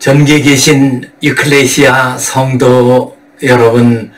전국에 계신 유클레시아 성도 여러분,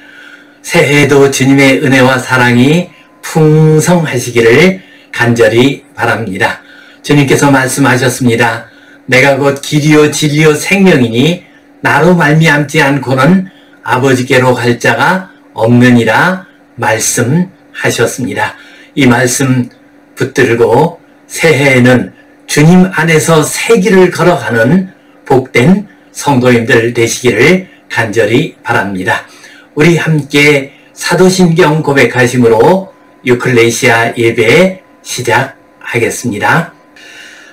새해에도 주님의 은혜와 사랑이 풍성하시기를 간절히 바랍니다. 주님께서 말씀하셨습니다. 내가 곧 길이요 진리요 생명이니 나로 말미암지 않고는 아버지께로 갈 자가 없느니라 말씀하셨습니다. 이 말씀 붙들고 새해에는 주님 안에서 새 길을 걸어가는 복된 성도님들 되시기를 간절히 바랍니다. 우리 함께 사도신경 고백하심으로 유클레시아 예배 시작하겠습니다.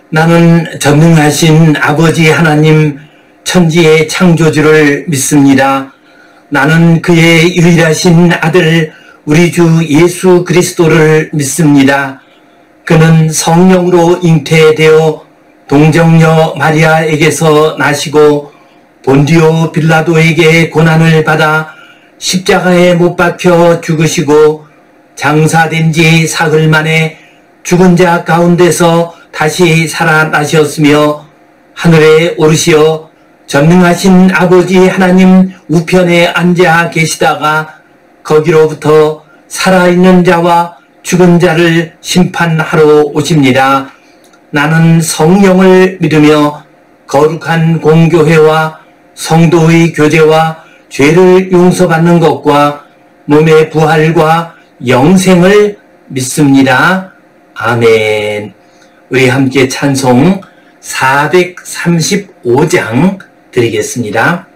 나는 전능하신 아버지 하나님 천지의 창조주를 믿습니다. 나는 그의 유일하신 아들 우리 주 예수 그리스도를 믿습니다. 그는 성령으로 잉태되어 동정녀 마리아에게서 나시고 본디오 빌라도에게 고난을 받아 십자가에 못 박혀 죽으시고 장사된 지 사흘 만에 죽은 자 가운데서 다시 살아나셨으며 하늘에 오르시어 전능하신 아버지 하나님 우편에 앉아 계시다가 거기로부터 살아있는 자와 죽은 자를 심판하러 오십니다. 나는 성령을 믿으며 거룩한 공교회와 성도의 교제와 죄를 용서받는 것과 몸의 부활과 영생을 믿습니다. 아멘. 우리 함께 찬송 435장 드리겠습니다.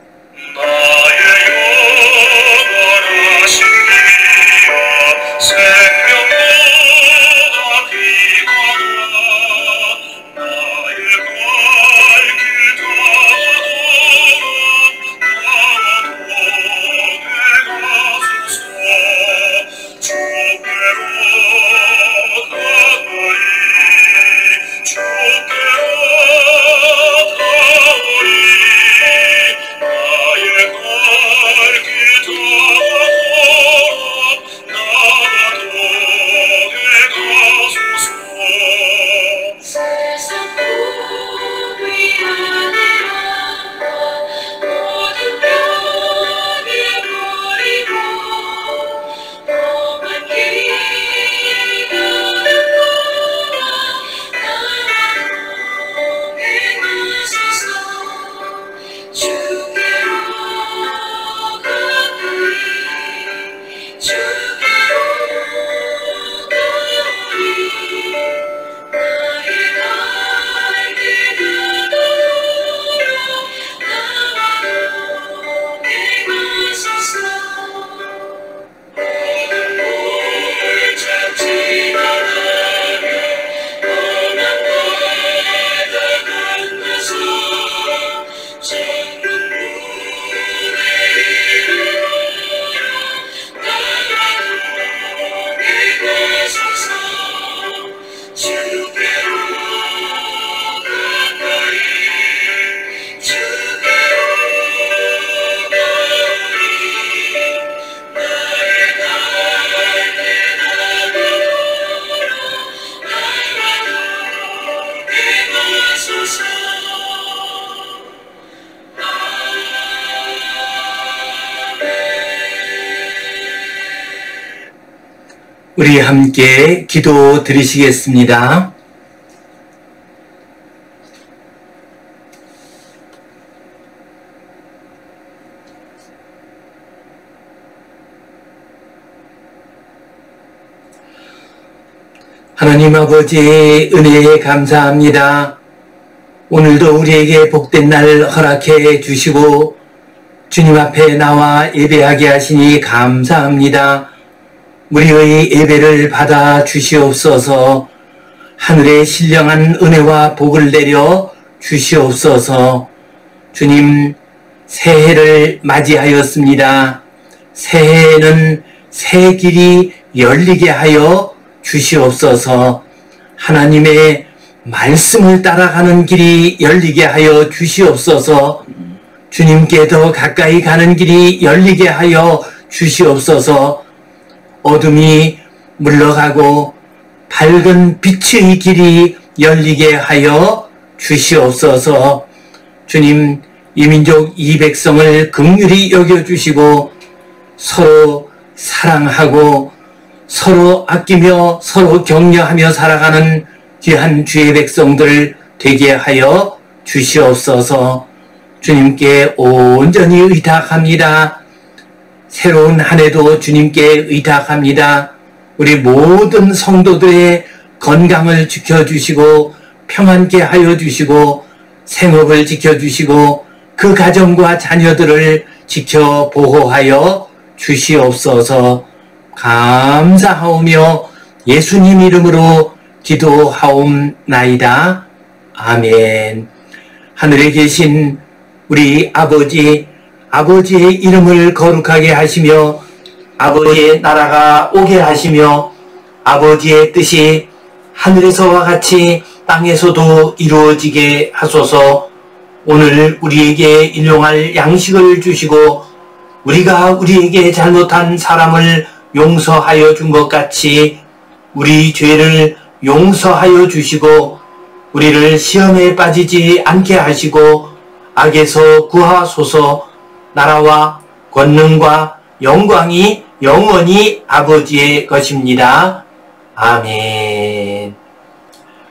우리 함께 기도 드리시겠습니다. 하나님 아버지의 은혜에 감사합니다. 오늘도 우리에게 복된 날 허락해 주시고 주님 앞에 나와 예배하게 하시니 감사합니다. 우리의 예배를 받아 주시옵소서. 하늘의 신령한 은혜와 복을 내려 주시옵소서. 주님, 새해를 맞이하였습니다. 새해에는 새 길이 열리게 하여 주시옵소서. 하나님의 말씀을 따라가는 길이 열리게 하여 주시옵소서. 주님께 더 가까이 가는 길이 열리게 하여 주시옵소서. 어둠이 물러가고 밝은 빛의 길이 열리게 하여 주시옵소서. 주님, 이 민족 이 백성을 긍휼히 여겨주시고 서로 사랑하고 서로 아끼며 서로 격려하며 살아가는 귀한 주의 백성들 되게 하여 주시옵소서. 주님께 온전히 의탁합니다. 새로운 한 해도 주님께 의탁합니다. 우리 모든 성도들의 건강을 지켜주시고 평안케 하여 주시고 생업을 지켜주시고 그 가정과 자녀들을 지켜 보호하여 주시옵소서. 감사하오며 예수님 이름으로 기도하옵나이다. 아멘. 하늘에 계신 우리 아버지, 아버지의 이름을 거룩하게 하시며 아버지의 나라가 오게 하시며 아버지의 뜻이 하늘에서와 같이 땅에서도 이루어지게 하소서. 오늘 우리에게 일용할 양식을 주시고 우리가 우리에게 잘못한 사람을 용서하여 준 것 같이 우리 죄를 용서하여 주시고 우리를 시험에 빠지지 않게 하시고 악에서 구하소서. 나라와 권능과 영광이 영원히 아버지의 것입니다. 아멘.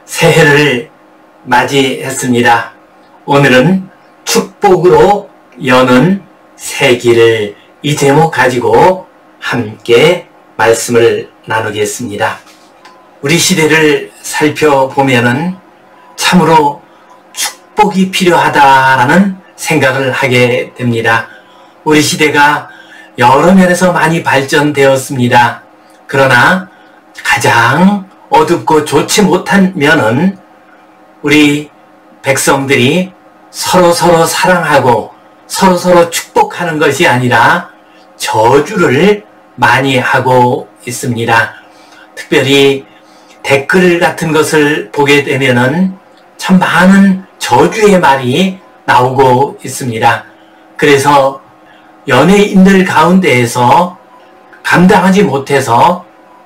새해를 맞이했습니다. 오늘은 축복으로 여는 새길을 이 제목 가지고 함께 말씀을 나누겠습니다. 우리 시대를 살펴보면은 참으로 축복이 필요하다라는 생각을 하게 됩니다. 우리 시대가 여러 면에서 많이 발전되었습니다. 그러나 가장 어둡고 좋지 못한 면은 우리 백성들이 서로 사랑하고 서로 축복하는 것이 아니라 저주를 많이 하고 있습니다. 특별히 댓글 같은 것을 보게 되면은 참 많은 저주의 말이 나오고 있습니다. 그래서 연예인들 가운데에서 감당하지 못해서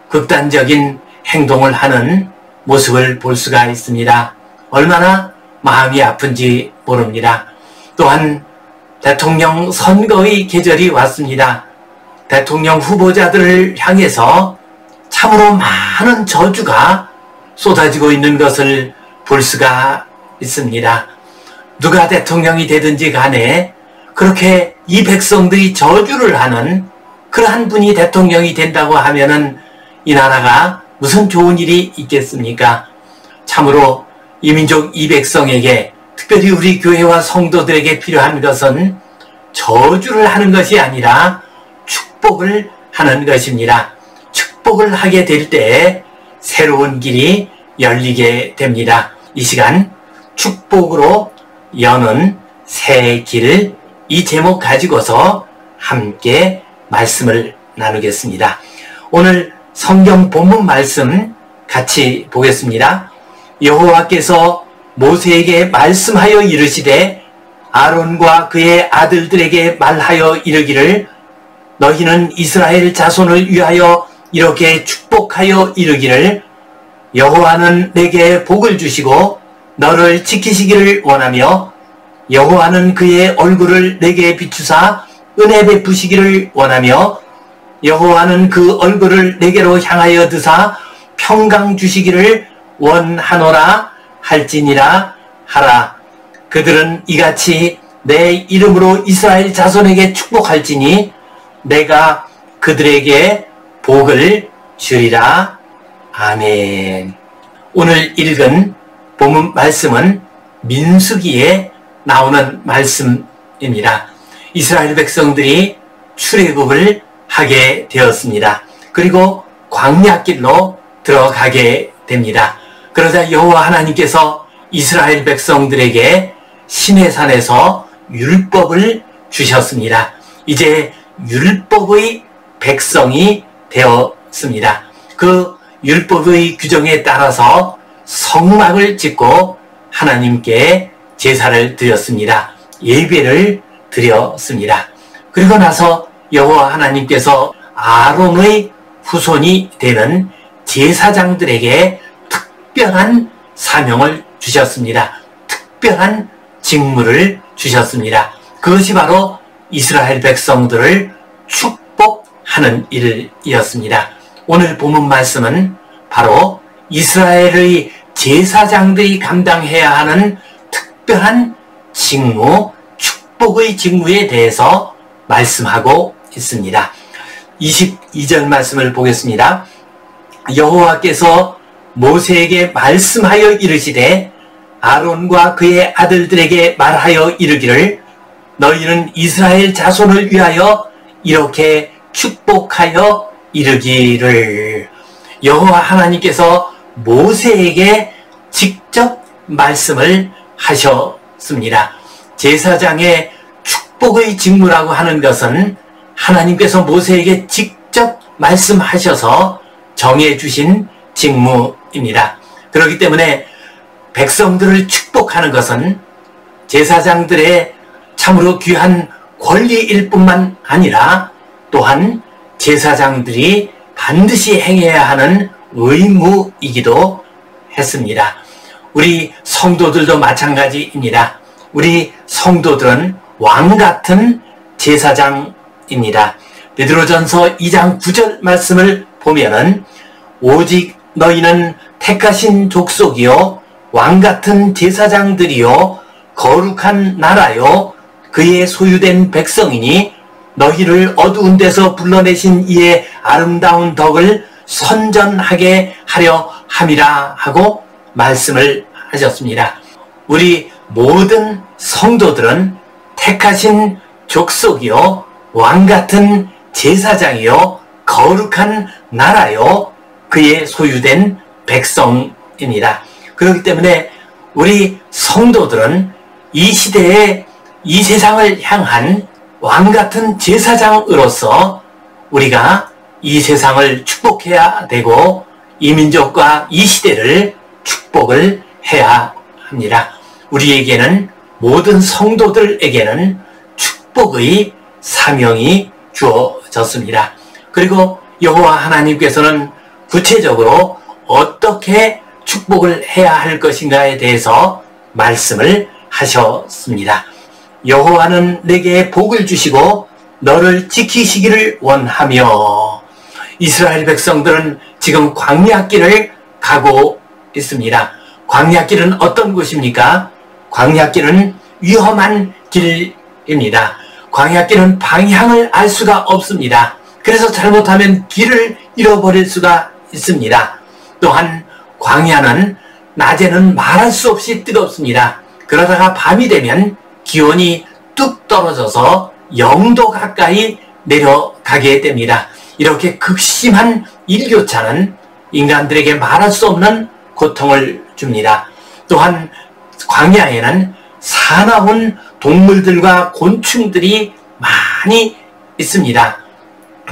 극단적인 행동을 하는 모습을 볼 수가 있습니다. 얼마나 마음이 아픈지 모릅니다. 또한 대통령 선거의 계절이 왔습니다. 대통령 후보자들을 향해서 참으로 많은 저주가 쏟아지고 있는 것을 볼 수가 있습니다. 누가 대통령이 되든지 간에 그렇게 이 백성들이 저주를 하는 그러한 분이 대통령이 된다고 하면은 이 나라가 무슨 좋은 일이 있겠습니까? 참으로 이 민족 이 백성에게 특별히 우리 교회와 성도들에게 필요한 것은 저주를 하는 것이 아니라 축복을 하는 것입니다. 축복을 하게 될 때 새로운 길이 열리게 됩니다. 이 시간 축복으로 여는 새 길, 이 제목 가지고서 함께 말씀을 나누겠습니다. 오늘 성경 본문 말씀 같이 보겠습니다. 여호와께서 모세에게 말씀하여 이르시되 아론과 그의 아들들에게 말하여 이르기를 너희는 이스라엘 자손을 위하여 이렇게 축복하여 이르기를 여호와는 내게 복을 주시고 너를 지키시기를 원하며 여호와는 그의 얼굴을 내게 비추사 은혜 베푸시기를 원하며 여호와는 그 얼굴을 내게로 향하여 드사 평강 주시기를 원하노라 할지니라 하라. 그들은 이같이 내 이름으로 이스라엘 자손에게 축복할지니 내가 그들에게 복을 주리라. 아멘. 오늘 읽은 본문 말씀은 민수기에 나오는 말씀입니다. 이스라엘 백성들이 출애굽을 하게 되었습니다. 그리고 광야길로 들어가게 됩니다. 그러자 여호와 하나님께서 이스라엘 백성들에게 시내산에서 율법을 주셨습니다. 이제 율법의 백성이 되었습니다. 그 율법의 규정에 따라서 성막을 짓고 하나님께 제사를 드렸습니다. 예배를 드렸습니다. 그리고 나서 여호와 하나님께서 아론의 후손이 되는 제사장들에게 특별한 사명을 주셨습니다. 특별한 직무를 주셨습니다. 그것이 바로 이스라엘 백성들을 축복하는 일이었습니다. 오늘 본문 말씀은 바로 이스라엘의 제사장들이 감당해야 하는 특별한 직무, 축복의 직무에 대해서 말씀하고 있습니다. 22절 말씀을 보겠습니다. 여호와께서 모세에게 말씀하여 이르시되 아론과 그의 아들들에게 말하여 이르기를 너희는 이스라엘 자손을 위하여 이렇게 축복하여 이르기를. 여호와 하나님께서 모세에게 직접 말씀을 하셨습니다. 제사장의 축복의 직무라고 하는 것은 하나님께서 모세에게 직접 말씀하셔서 정해주신 직무입니다. 그렇기 때문에 백성들을 축복하는 것은 제사장들의 참으로 귀한 권리일 뿐만 아니라 또한 제사장들이 반드시 행해야 하는 의무이기도 했습니다. 우리 성도들도 마찬가지입니다. 우리 성도들은 왕같은 제사장입니다. 베드로전서 2장 9절 말씀을 보면은 오직 너희는 택하신 족속이요 왕같은 제사장들이요 거룩한 나라요 그의 소유된 백성이니 너희를 어두운 데서 불러내신 이의 아름다운 덕을 선전하게 하려 함이라 하고 말씀을 하셨습니다. 우리 모든 성도들은 택하신 족속이요 왕같은 제사장이요 거룩한 나라요 그의 소유된 백성입니다. 그렇기 때문에 우리 성도들은 이 시대에 이 세상을 향한 왕같은 제사장으로서 우리가 이 세상을 축복해야 되고 이 민족과 이 시대를 축복을 해야 합니다. 우리에게는 모든 성도들에게는 축복의 사명이 주어졌습니다. 그리고 여호와 하나님께서는 구체적으로 어떻게 축복을 해야 할 것인가에 대해서 말씀을 하셨습니다. 여호와는 내게 복을 주시고 너를 지키시기를 원하며. 이스라엘 백성들은 지금 광야길을 가고 있습니다. 광야길은 어떤 곳입니까? 광야길은 위험한 길입니다. 광야길은 방향을 알 수가 없습니다. 그래서 잘못하면 길을 잃어버릴 수가 있습니다. 또한 광야는 낮에는 말할 수 없이 뜨겁습니다. 그러다가 밤이 되면 기온이 뚝 떨어져서 0도 가까이 내려가게 됩니다. 이렇게 극심한 일교차는 인간들에게 말할 수 없는 고통을 줍니다. 또한 광야에는 사나운 동물들과 곤충들이 많이 있습니다.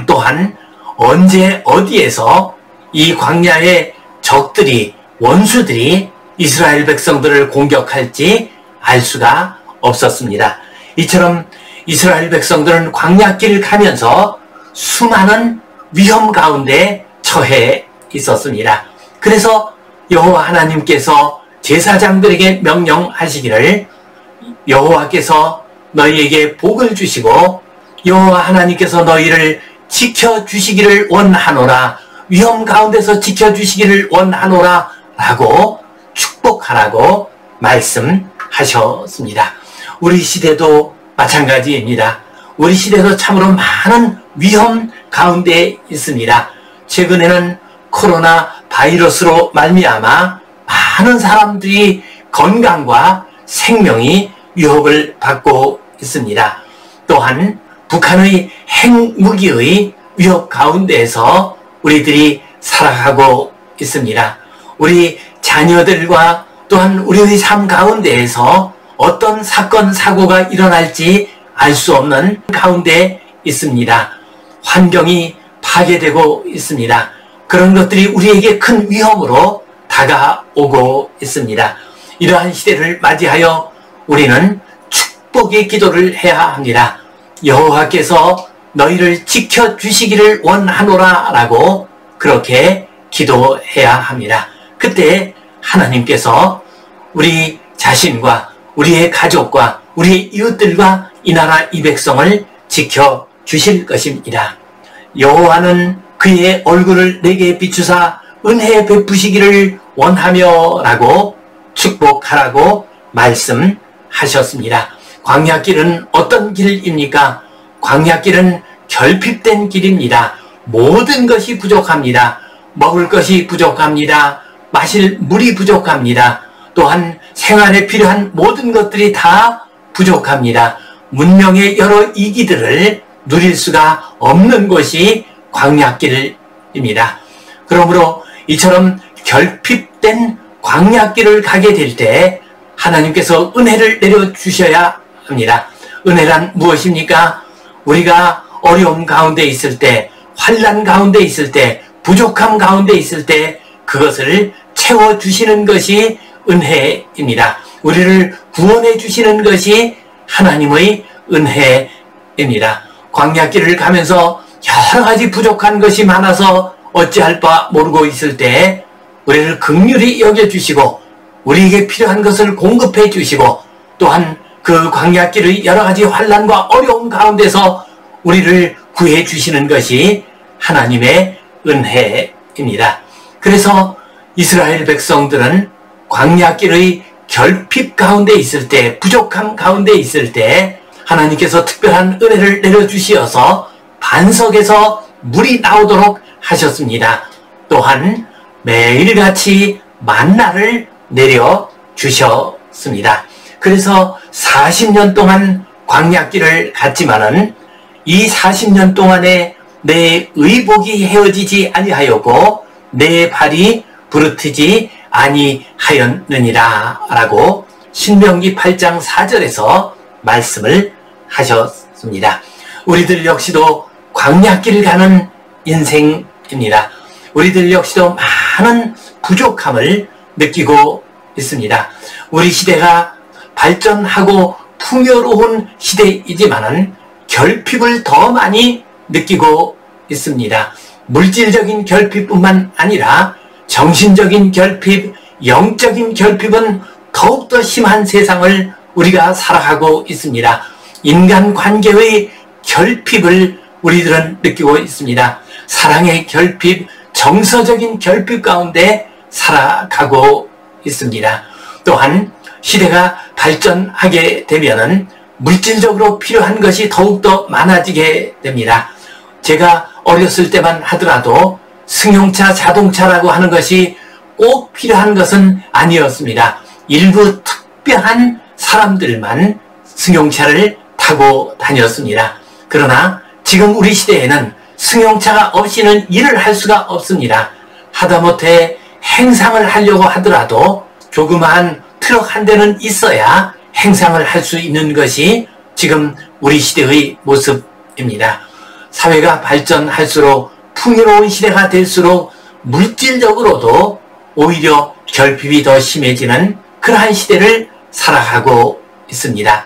또한 언제 어디에서 이 광야의 적들이 원수들이 이스라엘 백성들을 공격할지 알 수가 없었습니다. 이처럼 이스라엘 백성들은 광야길을 가면서 수많은 위험 가운데 처해 있었습니다. 그래서 여호와 하나님께서 제사장들에게 명령하시기를 여호와께서 너희에게 복을 주시고 여호와 하나님께서 너희를 지켜주시기를 원하노라, 위험 가운데서 지켜주시기를 원하노라 라고 축복하라고 말씀하셨습니다. 우리 시대도 마찬가지입니다. 우리 시대도 참으로 많은 위험 가운데 있습니다. 최근에는 코로나 바이러스로 말미암아 많은 사람들이 건강과 생명이 위협을 받고 있습니다. 또한 북한의 핵무기의 위협 가운데에서 우리들이 살아가고 있습니다. 우리 자녀들과 또한 우리의 삶 가운데에서 어떤 사건, 사고가 일어날지 알 수 없는 가운데 있습니다. 환경이 파괴되고 있습니다. 그런 것들이 우리에게 큰 위험으로 다가오고 있습니다. 이러한 시대를 맞이하여 우리는 축복의 기도를 해야 합니다. 여호와께서 너희를 지켜주시기를 원하노라 라고 그렇게 기도해야 합니다. 그때 하나님께서 우리 자신과 우리의 가족과 우리 이웃들과 이 나라 이 백성을 지켜주실 것입니다. 여호와는 그의 얼굴을 내게 비추사 은혜 베푸시기를 원하며 라고 축복하라고 말씀하셨습니다. 광야길은 어떤 길입니까? 광야길은 결핍된 길입니다. 모든 것이 부족합니다. 먹을 것이 부족합니다. 마실 물이 부족합니다. 또한 생활에 필요한 모든 것들이 다 부족합니다. 문명의 여러 이기들을 누릴 수가 없는 곳이 광야길입니다. 그러므로 이처럼 결핍된 광야길을 가게 될 때 하나님께서 은혜를 내려주셔야 합니다. 은혜란 무엇입니까? 우리가 어려움 가운데 있을 때, 환난 가운데 있을 때, 부족함 가운데 있을 때 그것을 채워주시는 것이 은혜입니다. 우리를 구원해 주시는 것이 하나님의 은혜입니다. 광야길을 가면서 여러 가지 부족한 것이 많아서 어찌할 바 모르고 있을 때 우리를 긍휼히 여겨주시고 우리에게 필요한 것을 공급해 주시고 또한 그 광야길의 여러 가지 환난과 어려움 가운데서 우리를 구해 주시는 것이 하나님의 은혜입니다. 그래서 이스라엘 백성들은 광야길의 결핍 가운데 있을 때, 부족함 가운데 있을 때 하나님께서 특별한 은혜를 내려주시어서 반석에서 물이 나오도록 하셨습니다. 또한 매일같이 만나를 내려주셨습니다. 그래서 40년 동안 광야길을 갔지만은 이 40년 동안에 내 의복이 헤어지지 아니하였고 내 발이 부르트지 아니하였느니라 라고 신명기 8장 4절에서 말씀을 하셨습니다. 우리들 역시도 광야길을 가는 인생입니다. 우리들 역시도 많은 부족함을 느끼고 있습니다. 우리 시대가 발전하고 풍요로운 시대이지만은 결핍을 더 많이 느끼고 있습니다. 물질적인 결핍뿐만 아니라 정신적인 결핍, 영적인 결핍은 더욱더 심한 세상을 우리가 살아가고 있습니다. 인간관계의 결핍을 우리들은 느끼고 있습니다. 사랑의 결핍, 정서적인 결핍 가운데 살아가고 있습니다. 또한 시대가 발전하게 되면은 물질적으로 필요한 것이 더욱더 많아지게 됩니다. 제가 어렸을 때만 하더라도 승용차, 자동차라고 하는 것이 꼭 필요한 것은 아니었습니다. 일부 특별한 사람들만 승용차를 타고 다녔습니다. 그러나 지금 우리 시대에는 승용차가 없이는 일을 할 수가 없습니다. 하다못해 행상을 하려고 하더라도 조그마한 트럭 한 대는 있어야 행상을 할 수 있는 것이 지금 우리 시대의 모습입니다. 사회가 발전할수록 풍요로운 시대가 될수록 물질적으로도 오히려 결핍이 더 심해지는 그러한 시대를 살아가고 있습니다.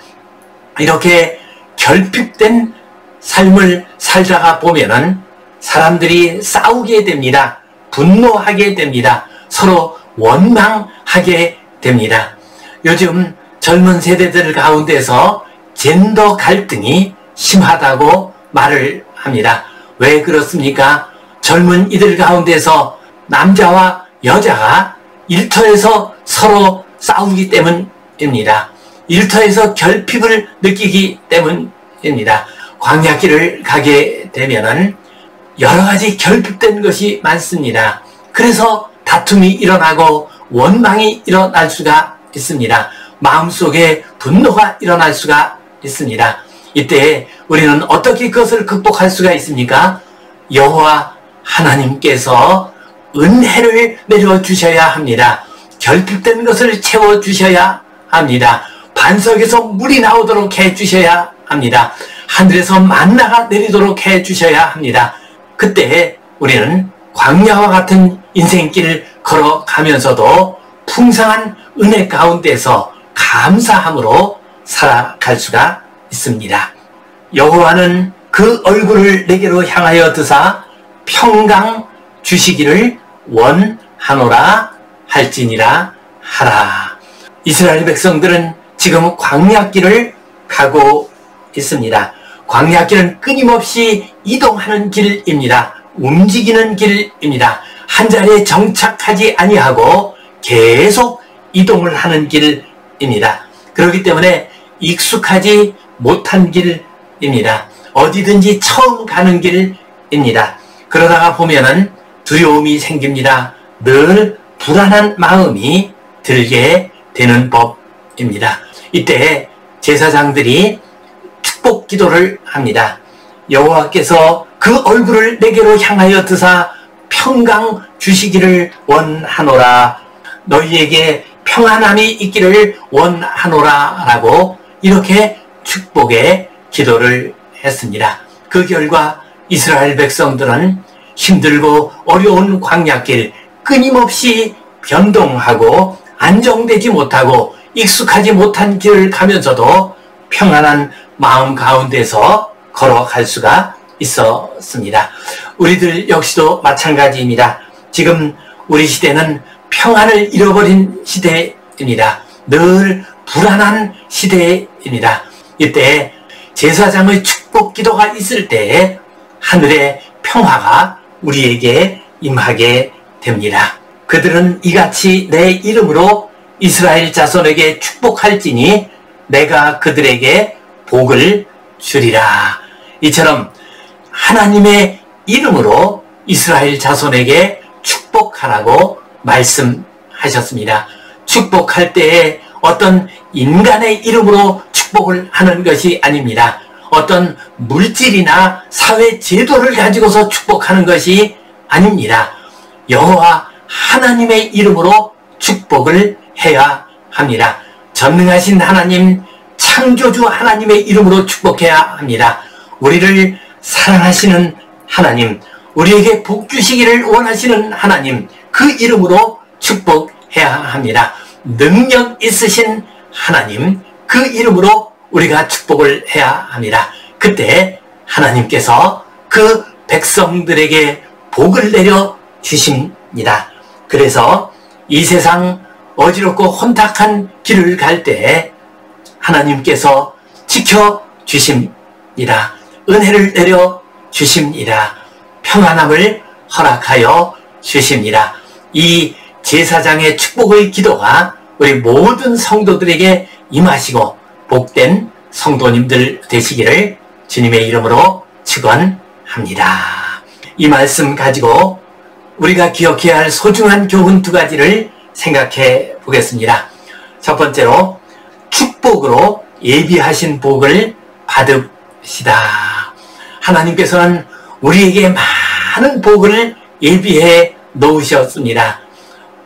이렇게 결핍된 삶을 살다가 보면은 사람들이 싸우게 됩니다. 분노하게 됩니다. 서로 원망하게 됩니다. 요즘 젊은 세대들 가운데서 젠더 갈등이 심하다고 말을 합니다. 왜 그렇습니까? 젊은 이들 가운데서 남자와 여자가 일터에서 서로 싸우기 때문입니다. 일터에서 결핍을 느끼기 때문입니다. 광야길을 가게 되면은 여러 가지 결핍된 것이 많습니다. 그래서 다툼이 일어나고 원망이 일어날 수가 있습니다. 마음속에 분노가 일어날 수가 있습니다. 이때 우리는 어떻게 그것을 극복할 수가 있습니까? 여호와 하나님께서 은혜를 내려주셔야 합니다. 결핍된 것을 채워주셔야 합니다. 반석에서 물이 나오도록 해주셔야 합니다. 하늘에서 만나가 내리도록 해주셔야 합니다. 그때 우리는 광야와 같은 인생길을 걸어가면서도 풍성한 은혜 가운데서 감사함으로 살아갈 수가 있습니다. 여호와는 그 얼굴을 내게로 향하여 드사 평강 주시기를 원하노라 할지니라 하라. 이스라엘 백성들은 지금 광야길을 가고 있습니다. 광야길은 끊임없이 이동하는 길입니다. 움직이는 길입니다. 한 자리에 정착하지 아니하고 계속 이동을 하는 길입니다. 그렇기 때문에 익숙하지 못한 길입니다. 어디든지 처음 가는 길입니다. 그러다가 보면은 두려움이 생깁니다. 늘 불안한 마음이 들게 되는 법입니다. 이때 제사장들이 축복 기도를 합니다. 여호와께서 그 얼굴을 내게로 향하여 드사 평강 주시기를 원하노라. 너희에게 평안함이 있기를 원하노라 라고 이렇게 축복의 기도를 했습니다. 그 결과 이스라엘 백성들은 힘들고 어려운 광야길 끊임없이 변동하고 안정되지 못하고 익숙하지 못한 길을 가면서도 평안한 마음 가운데서 걸어갈 수가 있었습니다. 우리들 역시도 마찬가지입니다. 지금 우리 시대는 평안을 잃어버린 시대입니다. 늘 불안한 시대입니다. 이때 제사장의 축복 기도가 있을 때 하늘의 평화가 우리에게 임하게 됩니다. 그들은 이같이 내 이름으로 이스라엘 자손에게 축복할지니 내가 그들에게 복을 주리라. 이처럼 하나님의 이름으로 이스라엘 자손에게 축복하라고 말씀하셨습니다. 축복할 때에 어떤 인간의 이름으로 축복을 하는 것이 아닙니다. 어떤 물질이나 사회 제도를 가지고서 축복하는 것이 아닙니다. 여호와 하나님의 이름으로 축복을 해야 합니다. 전능하신 하나님, 창조주 하나님의 이름으로 축복해야 합니다. 우리를 사랑하시는 하나님, 우리에게 복 주시기를 원하시는 하나님, 그 이름으로 축복해야 합니다. 능력 있으신 하나님, 그 이름으로 우리가 축복을 해야 합니다. 그때 하나님께서 그 백성들에게 복을 내려 주십니다. 그래서 이 세상 어지럽고 혼탁한 길을 갈 때 하나님께서 지켜 주십니다. 은혜를 내려 주십니다. 평안함을 허락하여 주십니다. 이 제사장의 축복의 기도가 우리 모든 성도들에게 임하시고 복된 성도님들 되시기를 주님의 이름으로 축원합니다. 이 말씀 가지고 우리가 기억해야 할 소중한 교훈 두 가지를 생각해 보겠습니다. 첫 번째로 축복으로 예비하신 복을 받읍시다. 하나님께서는 우리에게 많은 복을 예비해 놓으셨습니다.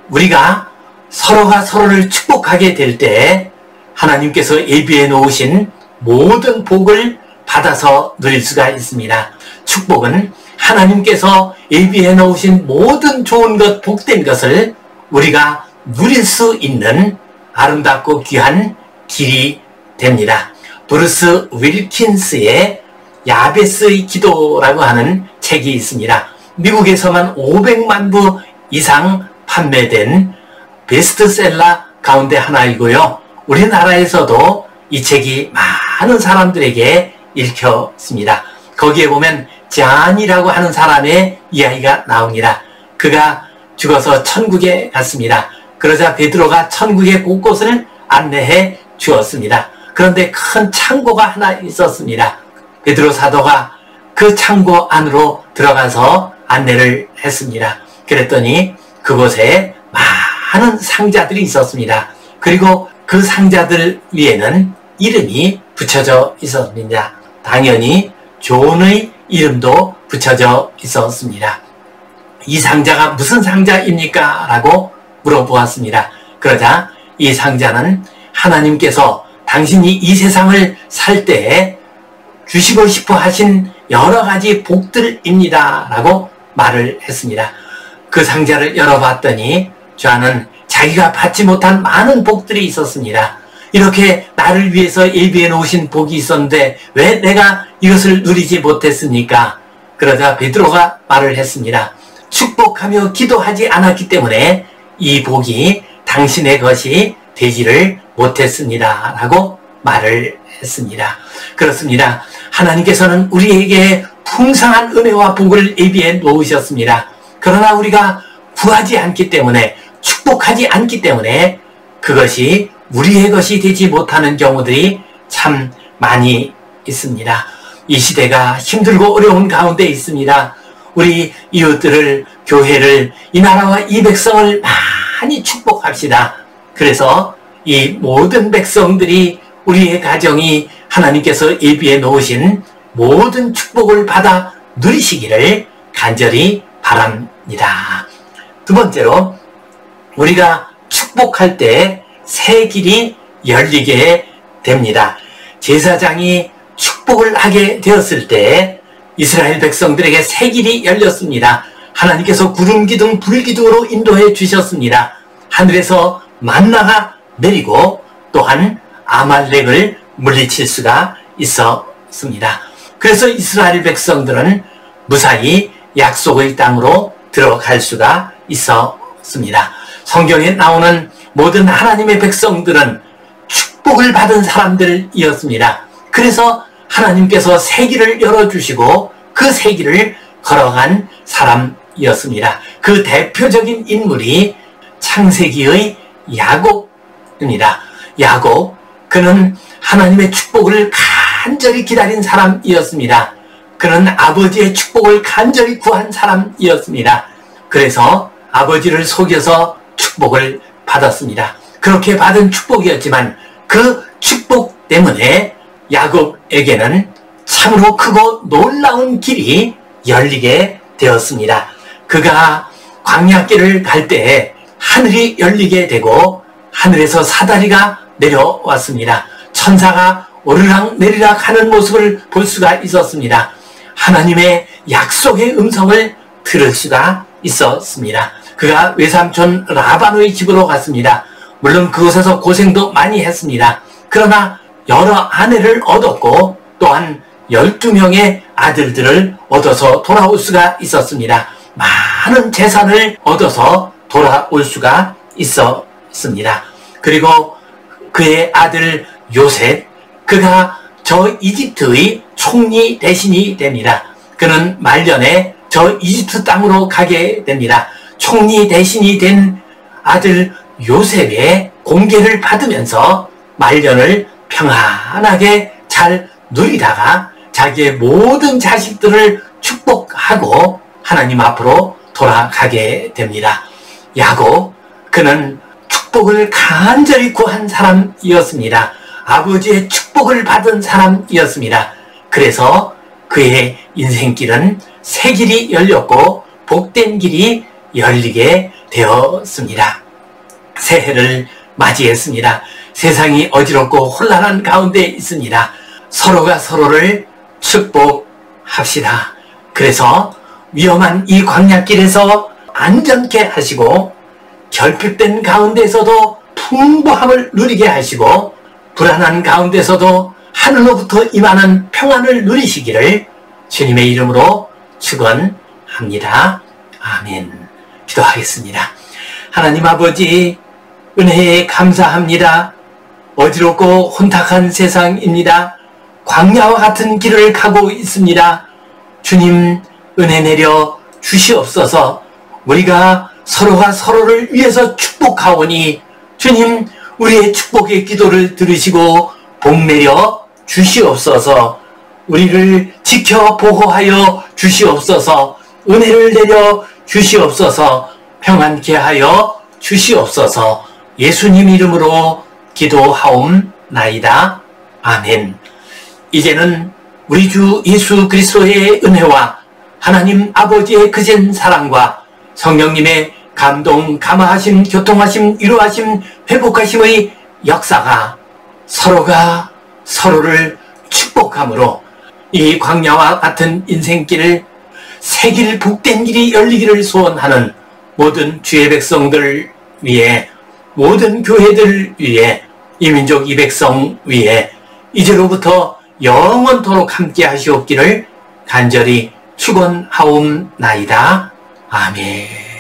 우리가 서로가 서로를 축복하게 될 때 하나님께서 예비해 놓으신 모든 복을 받아서 누릴 수가 있습니다. 축복은 하나님께서 예비해 놓으신 모든 좋은 것, 복된 것을 우리가 누릴 수 있는 아름답고 귀한 길이 됩니다. 브루스 윌킨스의 야베스의 기도라고 하는 책이 있습니다. 미국에서만 500만 부 이상 판매된 베스트셀러 가운데 하나이고요. 우리나라에서도 이 책이 많은 사람들에게 읽혔습니다. 거기에 보면 잔이라고 하는 사람의 이야기가 나옵니다. 그가 죽어서 천국에 갔습니다. 그러자 베드로가 천국의 곳곳을 안내해 주었습니다. 그런데 큰 창고가 하나 있었습니다. 베드로 사도가 그 창고 안으로 들어가서 안내를 했습니다. 그랬더니 그곳에 많은 상자들이 있었습니다. 그리고 그 상자들 위에는 이름이 붙여져 있었습니다. 당연히 존의 이름도 붙여져 있었습니다. 이 상자가 무슨 상자입니까? 라고 물어보았습니다. 그러자 이 상자는 하나님께서 당신이 이 세상을 살 때에 주시고 싶어 하신 여러 가지 복들입니다. 라고 말을 했습니다. 그 상자를 열어봤더니 저 안은 자기가 받지 못한 많은 복들이 있었습니다. 이렇게 나를 위해서 예비해 놓으신 복이 있었는데 왜 내가 이것을 누리지 못했습니까? 그러자 베드로가 말을 했습니다. 축복하며 기도하지 않았기 때문에 이 복이 당신의 것이 되지를 못했습니다. 라고 말을 했습니다. 그렇습니다. 하나님께서는 우리에게 풍성한 은혜와 복을 예비해 놓으셨습니다. 그러나 우리가 구하지 않기 때문에, 축복하지 않기 때문에 그것이 우리의 것이 되지 못하는 경우들이 참 많이 있습니다. 이 시대가 힘들고 어려운 가운데 있습니다. 우리 이웃들을, 교회를, 이 나라와 이 백성을 많이 축복합시다. 그래서 이 모든 백성들이, 우리의 가정이 하나님께서 예비해 놓으신 모든 축복을 받아 누리시기를 간절히 바랍니다. 두 번째로, 우리가 축복할 때 새 길이 열리게 됩니다. 제사장이 축복을 하게 되었을 때 이스라엘 백성들에게 새 길이 열렸습니다. 하나님께서 구름 기둥, 불 기둥으로 인도해 주셨습니다. 하늘에서 만나가 내리고 또한 아말렉을 물리칠 수가 있었습니다. 그래서 이스라엘 백성들은 무사히 약속의 땅으로 들어갈 수가 있었습니다. 성경에 나오는 모든 하나님의 백성들은 축복을 받은 사람들이었습니다. 그래서 하나님께서 새 길을 열어주시고 그 새 길을 걸어간 사람이었습니다. 그 대표적인 인물이 창세기의 야곱입니다. 야곱, 그는 하나님의 축복을 간절히 기다린 사람이었습니다. 그는 아버지의 축복을 간절히 구한 사람이었습니다. 그래서 아버지를 속여서 축복을 받았습니다. 그렇게 받은 축복이었지만 그 축복 때문에 야곱에게는 참으로 크고 놀라운 길이 열리게 되었습니다. 그가 광야길을 갈 때에 하늘이 열리게 되고 하늘에서 사다리가 내려왔습니다. 천사가 오르락 내리락 하는 모습을 볼 수가 있었습니다. 하나님의 약속의 음성을 들을 수가 있었습니다. 그가 외삼촌 라반의 집으로 갔습니다. 물론 그곳에서 고생도 많이 했습니다. 그러나 여러 아내를 얻었고 또한 12명의 아들들을 얻어서 돌아올 수가 있었습니다. 많은 재산을 얻어서 돌아올 수가 있었습니다. 그리고 그의 아들 요셉, 그가 저 이집트의 총리 대신이 됩니다. 그는 말년에 저 이집트 땅으로 가게 됩니다. 총리 대신이 된 아들 요셉의 공계를 받으면서 말년을 평안하게 잘 누리다가 자기의 모든 자식들을 축복하고 하나님 앞으로 돌아가게 됩니다. 야곱, 그는 축복을 간절히 구한 사람이었습니다. 아버지의 축복을 받은 사람이었습니다. 그래서 그의 인생길은 새 길이 열렸고 복된 길이 열리게 되었습니다. 새해를 맞이했습니다. 세상이 어지럽고 혼란한 가운데 있습니다. 서로가 서로를 축복합시다. 그래서 위험한 이 광야길에서 안전케 하시고 결핍된 가운데서도 풍부함을 누리게 하시고 불안한 가운데서도 하늘로부터 임하는 평안을 누리시기를 주님의 이름으로 축원합니다. 아멘. 기도하겠습니다. 하나님 아버지, 은혜에 감사합니다. 어지럽고 혼탁한 세상입니다. 광야와 같은 길을 가고 있습니다. 주님, 은혜 내려 주시옵소서. 우리가 서로가 서로를 위해서 축복하오니 주님, 우리의 축복의 기도를 들으시고 복 내려 주시옵소서. 우리를 지켜 보호하여 주시옵소서. 은혜를 내려 주시옵소서. 평안케 하여 주시옵소서. 예수님 이름으로 기도하옵나이다. 아멘. 이제는 우리 주 예수 그리스도의 은혜와 하나님 아버지의 그센 사랑과 성령님의 감동, 감화하심, 교통하심, 위로하심, 회복하심의 역사가 서로가 서로를 축복함으로 이 광야와 같은 인생길을 새 길, 복된 길이 열리기를 소원하는 모든 주의 백성들 위해, 모든 교회들 위해, 이 민족 이 백성 위해 이제로부터 영원토록 함께 하시옵기를 간절히 축원하옵나이다. 아멘.